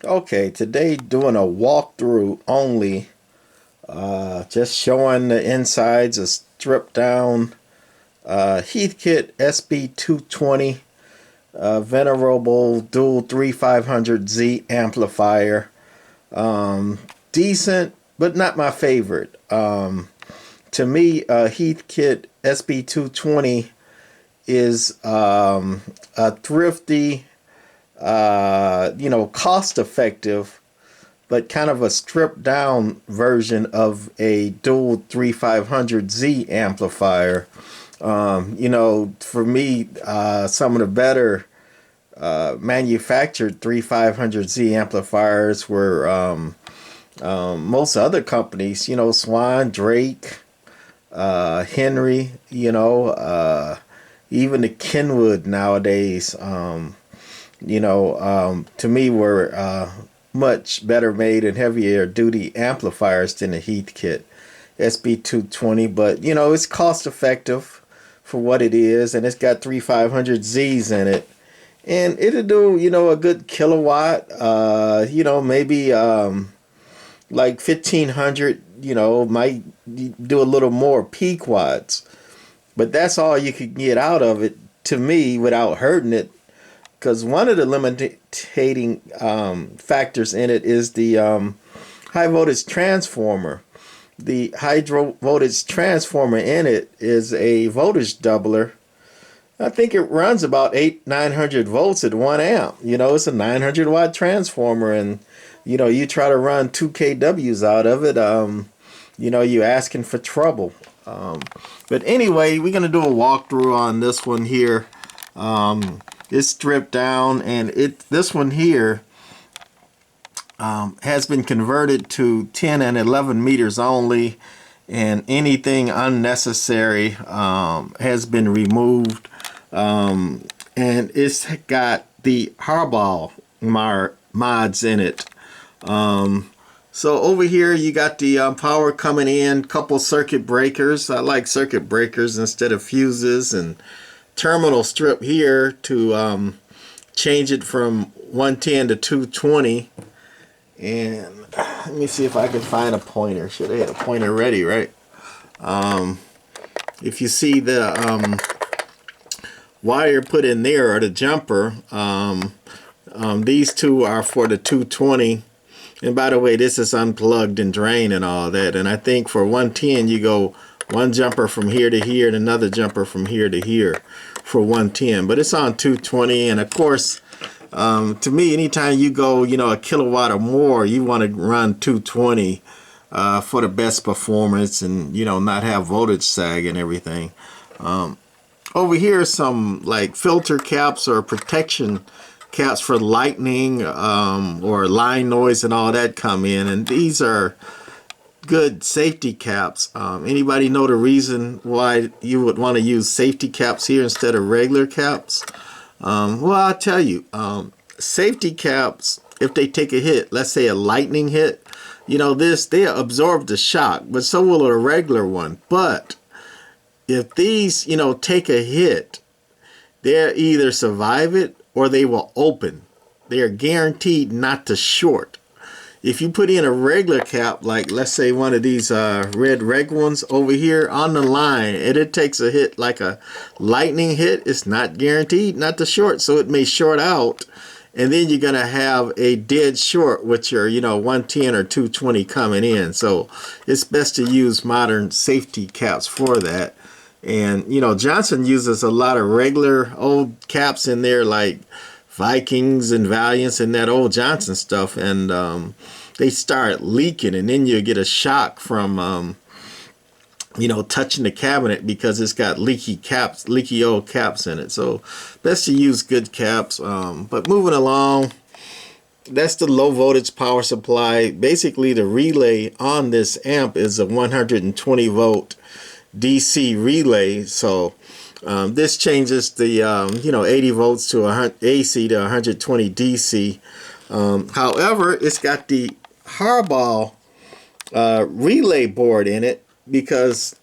Okay, today doing a walkthrough only, just showing the insides of stripped down Heathkit SB-220 venerable dual 3500Z amplifier. Decent, but not my favorite. To me, Heathkit SB-220 is a thrifty, cost effective, but kind of a stripped down version of a dual 3500Z amplifier. For me, some of the better manufactured 3500Z amplifiers were most other companies, Swan, Drake, Henry, even the Kenwood nowadays, to me were much better made and heavier duty amplifiers than the Heathkit SB-220. But, it's cost effective for what it is, and it's got 3500Zs in it. And it'll do, a good kilowatt, maybe like 1500, might do a little more peak watts. But that's all you could get out of it, to me, without hurting it. Because one of the limiting factors in it is the high voltage transformer. The high voltage transformer in it is a voltage doubler. I think it runs about 900 volts at 1 amp. It's a 900 watt transformer, and you try to run 2 kWs out of it, you're asking for trouble. But anyway, we're going to do a walkthrough on this one here. It's stripped down, and this one here has been converted to 10 and 11 meters only, and anything unnecessary has been removed. And it's got the Harbach mods in it. So over here you got the power coming in, couple circuit breakers. I like circuit breakers instead of fuses, and terminal strip here to change it from 110 to 220. And let me see if I can find a pointer. Should have had a pointer ready, right? If you see the wire put in there, or the jumper, these two are for the 220. And by the way, this is unplugged and drained and all that. And I think for 110 you go one jumper from here to here and another jumper from here to here for 110. But it's on 220, and of course, to me, anytime you go, a kilowatt or more, you want to run 220 for the best performance, and not have voltage sag and everything. Over here, some like filter caps or protection caps for lightning or line noise and all that come in, and these are good safety caps. Anybody know the reason why you would want to use safety caps here instead of regular caps? Well, I'll tell you, safety caps, if they take a hit, let's say a lightning hit, they absorb the shock, but so will a regular one. But if these, take a hit, they'll either survive it or they will open. They are guaranteed not to short. If you put in a regular cap, like let's say one of these red reg ones over here on the line, and it takes a hit like a lightning hit, it's not guaranteed not to short, so it may short out, and then you're gonna have a dead short with your 110 or 220 coming in. So it's best to use modern safety caps for that. And Johnson uses a lot of regular old caps in there, like Vikings and Valiants and that old Johnson stuff, and they start leaking, and then you get a shock from touching the cabinet because it's got leaky old caps in it. So best to use good caps. But moving along, that's the low voltage power supply. Basically, the relay on this amp is a 120 volt DC relay. So this changes the 80 volts to AC to 120 DC. However, it's got the Harbach relay board in it, because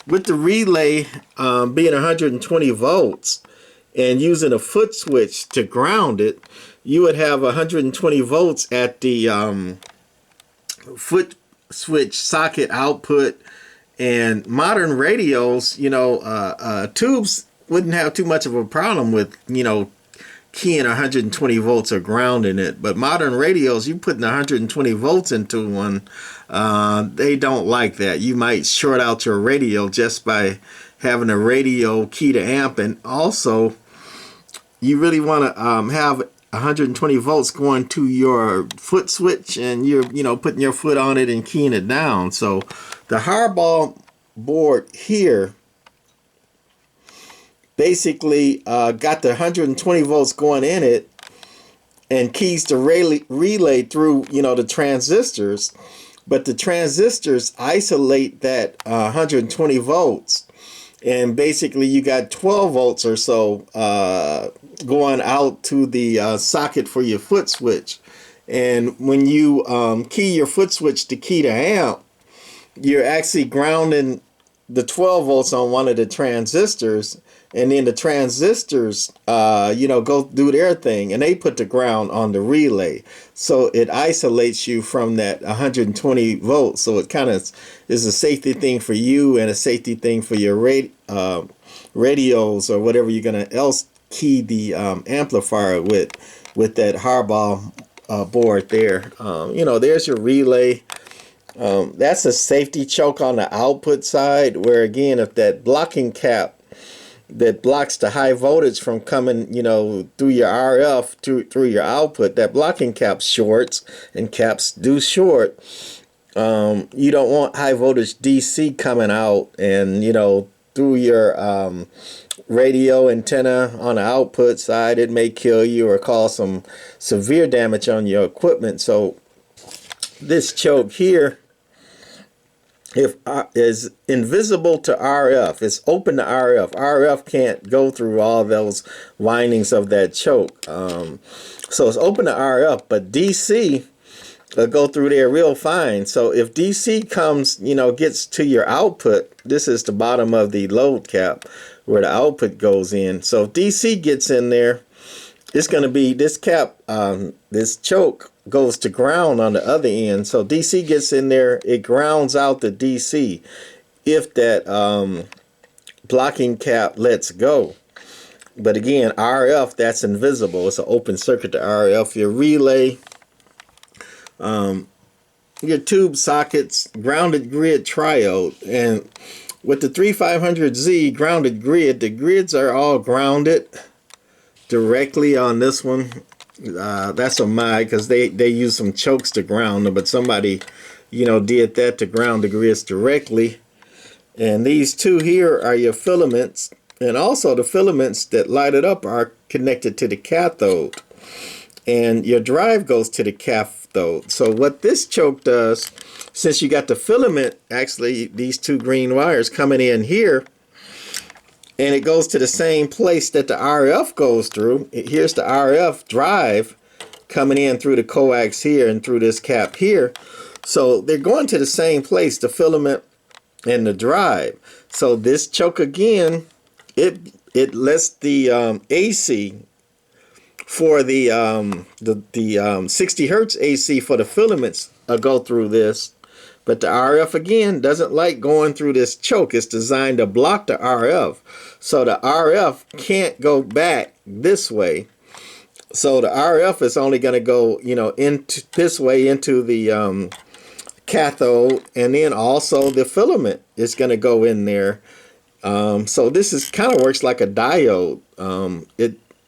with the relay being 120 volts and using a foot switch to ground it, you would have 120 volts at the foot switch socket output. And modern radios, you know, tubes wouldn't have too much of a problem with, you know, keying 120 volts or grounding it. But modern radios, you putting 120 volts into one, they don't like that. You might short out your radio just by having a radio key to amp. And also, you really want to have 120 volts going to your foot switch, and you're, you know, putting your foot on it and keying it down. So the Harbach board here basically got the 120 volts going in it and keys the relay through, you know, the transistors. But the transistors isolate that 120 volts, and basically you got 12 volts or so going out to the socket for your foot switch. And when you key your foot switch to key to amp, you're actually grounding the 12 volts on one of the transistors, and then the transistors you know, go do their thing, and they put the ground on the relay, so it isolates you from that 120 volts. So it kind of is a safety thing for you and a safety thing for your radios or whatever you're gonna else key the amplifier with that Harbach board there. You know, there's your relay. That's a safety choke on the output side, where again, if that blocking cap that blocks the high voltage from coming, you know, through your RF through your output, that blocking cap shorts, and caps do short. You don't want high voltage DC coming out and, you know, through your radio antenna on the output side. It may kill you or cause some severe damage on your equipment. So this choke here is invisible to RF. It's open to RF. RF can't go through all those windings of that choke. So it's open to RF, but DC will go through there real fine. So if DC comes, you know, gets to your output, this is the bottom of the load cap where the output goes in. So if DC gets in there, it's going to be this cap, this choke goes to ground on the other end. So DC gets in there, it grounds out the DC if that blocking cap lets go. But again, RF, that's invisible. It's an open circuit to RF. Your relay, your tube sockets, grounded grid triode. And with the 3500Z grounded grid, the grids are all grounded directly on this one. That's a mod, because they use some chokes to ground them, but somebody, you know, did that to ground the grids directly. And these two here are your filaments, and also the filaments that light it up are connected to the cathode, and your drive goes to the cathode. So what this choke does, since you got the filament, actually these two green wires coming in here, and it goes to the same place that the RF goes through. Here's the RF drive coming in through the coax here and through this cap here. So they're going to the same place, the filament and the drive. So this choke again, it lets the AC for the 60 hertz AC for the filaments go through this. But the RF, again, doesn't like going through this choke. It's designed to block the RF. So the RF can't go back this way. So the RF is only going to go, you know, into this way into the cathode, and then also the filament is going to go in there. So this is kind of works like a diode.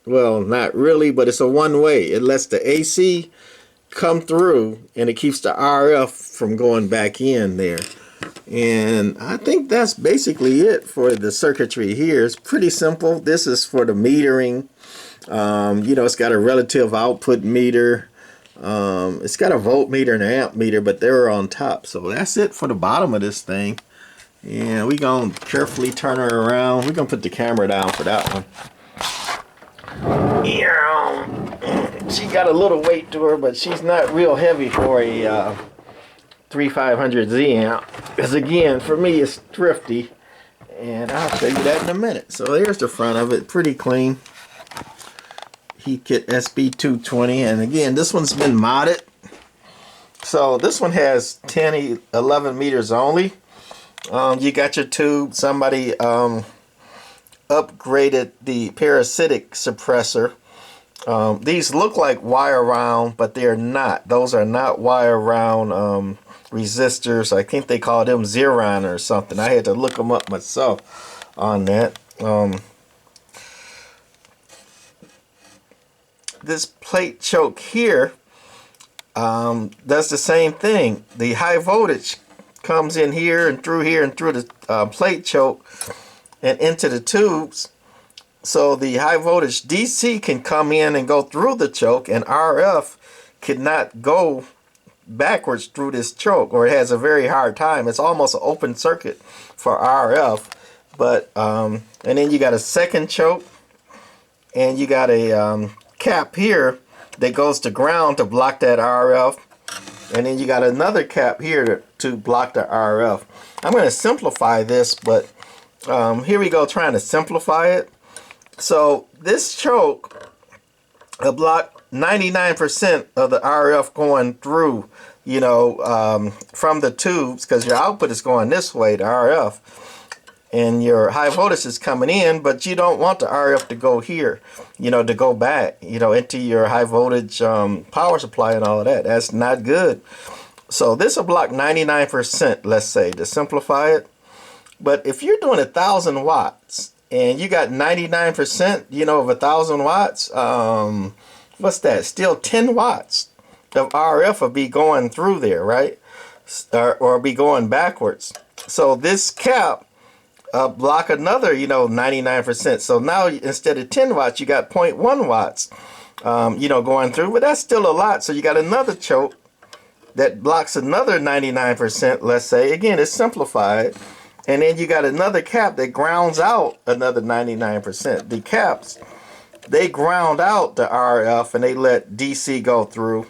Well, not really, but it's a one-way. It lets the AC come through, and it keeps the RF from going back in there. And I think that's basically it for the circuitry here. It's pretty simple. This is for the metering. You know, it's got a relative output meter. It's got a voltmeter and an amp meter, but they're on top. So that's it for the bottom of this thing. And we're going to carefully turn her around. We're going to put the camera down for that one. She got a little weight to her, but she's not real heavy for a 3500Z amp. Because again, for me, it's thrifty. And I'll show you that in a minute. So there's the front of it, pretty clean. Heathkit SB-220, and again, this one's been modded. So this one has 11 meters only. You got your tube. Somebody upgraded the parasitic suppressor. These look like wire round, but they're not. Those are not wire round resistors. I think they call them Xeron or something. I had to look them up myself on that. This plate choke here does the same thing. The high voltage comes in here and through the plate choke and into the tubes. So the high voltage DC can come in and go through the choke, and RF cannot go backwards through this choke, or it has a very hard time. It's almost an open circuit for RF. But and then you got a second choke, and you got a cap here that goes to ground to block that RF, and then you got another cap here to block the RF. I'm going to simplify this, but here we go, trying to simplify it. So this choke will block 99% of the RF going through, you know, from the tubes, because your output is going this way, the RF, and your high voltage is coming in, but you don't want the RF to go here, you know, to go back, you know, into your high voltage power supply and all of that. That's not good. So this will block 99%, let's say, to simplify it. But if you're doing 1,000 watts and you got 99%, you know, of 1,000 watts, what's that? Still 10 watts of RF will be going through there, right? Or be going backwards. So this cap block another, you know, 99%. So now instead of 10 watts, you got 0.1 watts, you know, going through. But that's still a lot. So you got another choke that blocks another 99%, let's say. Again, it's simplified. And then you got another cap that grounds out another 99%. The caps, they ground out the RF and they let DC go through,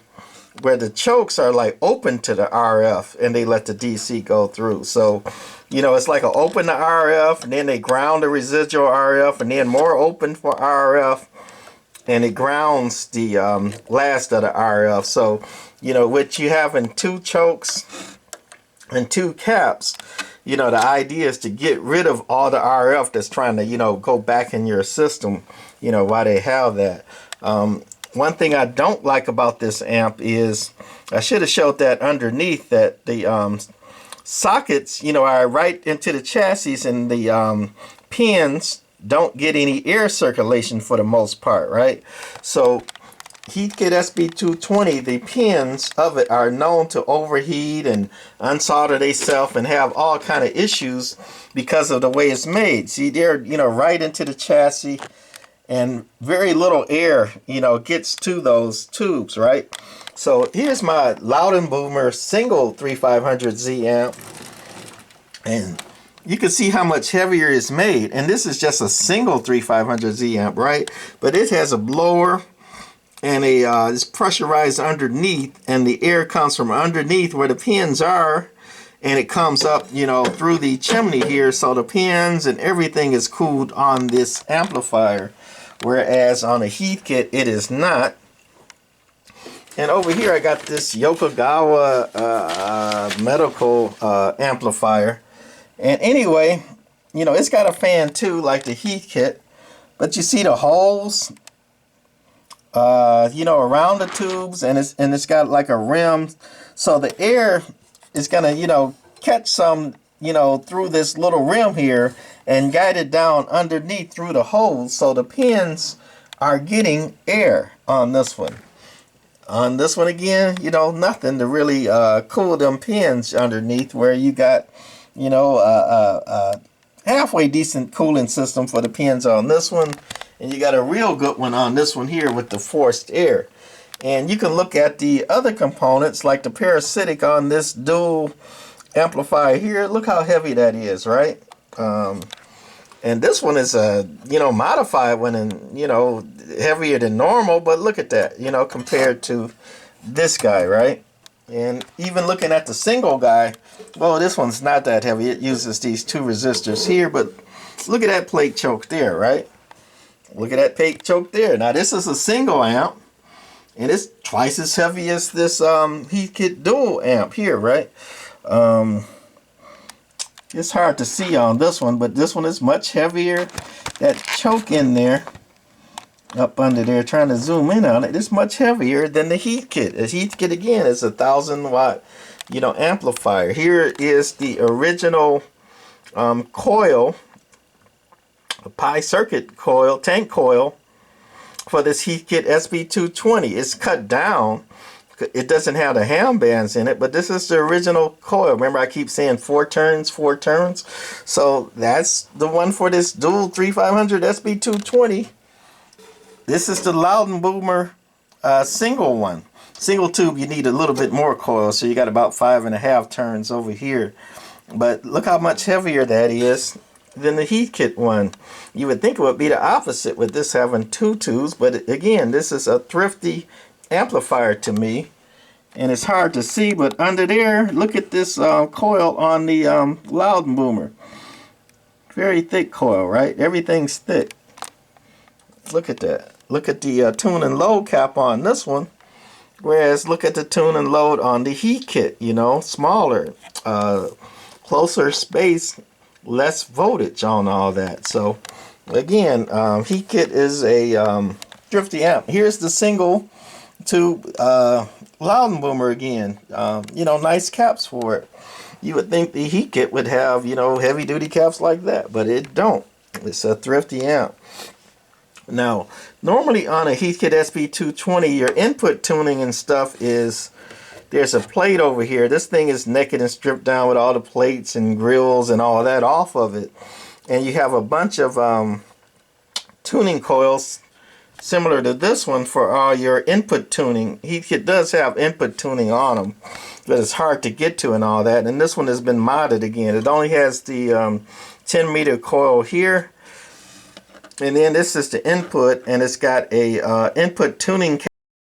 where the chokes are like open to the RF and they let the DC go through. So, you know, it's like an open to RF, and then they ground the residual RF, and then more open for RF, and it grounds the last of the RF. So, you know, what you have in two chokes and two caps, you know, the idea is to get rid of all the RF that's trying to, you know, go back in your system, you know, while they have that. One thing I don't like about this amp is, I should have showed that underneath, that the sockets, you know, are right into the chassis, and the pins don't get any air circulation for the most part, right? So Heathkit SB-220, the pins of it are known to overheat and unsolder themselves and have all kind of issues because of the way it's made. See, they're, you know, right into the chassis, and very little air, you know, gets to those tubes, right? So here's my Loud & Boomer single 3500Z amp, and you can see how much heavier it's made. And this is just a single 3500Z amp, right? But it has a blower, and it's pressurized underneath, and the air comes from underneath where the pins are, and it comes up, you know, through the chimney here. So the pins and everything is cooled on this amplifier, whereas on a Heathkit it is not. And over here I got this Yokogawa medical amplifier, and anyway, you know, it's got a fan too, like the Heathkit, but you see the holes, you know, around the tubes, and it's got like a rim, so the air is gonna, you know, catch some, you know, through this little rim here and guide it down underneath through the holes. So the pins are getting air on this one. On this one again, you know, nothing to really cool them pins underneath, where you got, you know, halfway decent cooling system for the pins on this one, and you got a real good one on this one here with the forced air. And you can look at the other components, like the parasitic on this dual amplifier here. Look how heavy that is, right? And this one is a, you know, modified one, and, you know, heavier than normal, but look at that, you know, compared to this guy, right? And even looking at the single guy, well, this one's not that heavy. It uses these two resistors here, but look at that plate choke there, right? Look at that fake choke there. Now this is a single amp, and it's twice as heavy as this Heathkit dual amp here, right? It's hard to see on this one, but this one is much heavier. That choke in there, up under there, trying to zoom in on it, it's much heavier than the Heathkit. The Heathkit, again, is a 1,000-watt, you know, amplifier. Here is the original coil, a pi circuit coil, tank coil, for this Heathkit SB-220. It's cut down. It doesn't have the ham bands in it, but this is the original coil. Remember, I keep saying 4 turns, 4 turns. So that's the one for this dual 3500 SB-220. This is the Loud & Boomer single one. Single tube, you need a little bit more coil, so you got about 5.5 turns over here. But look how much heavier that is than the Heathkit one. You would think it would be the opposite with this having 2 tubes, but again, this is a thrifty amplifier to me, and it's hard to see, but under there, look at this coil on the Loud & Boomer. Very thick coil, right? Everything's thick. Look at that. Look at the tune and load cap on this one, whereas look at the tune and load on the Heathkit, you know, smaller, closer space, less voltage on all that. So again, Heathkit is a thrifty amp. Here's the single tube Loud & Boomer again. You know, nice caps for it. You would think the Heathkit would have, you know, heavy duty caps like that, but it don't. It's a thrifty amp. Now, normally on a Heathkit SB-220, your input tuning and stuff is, there's a plate over here. This thing is naked and stripped down with all the plates and grills and all that off of it. And you have a bunch of tuning coils similar to this one for all your input tuning. Heathkit does have input tuning on them, but it's hard to get to and all that. And this one has been modded again. It only has the 10 meter coil here. And then this is the input, and it's got a input tuning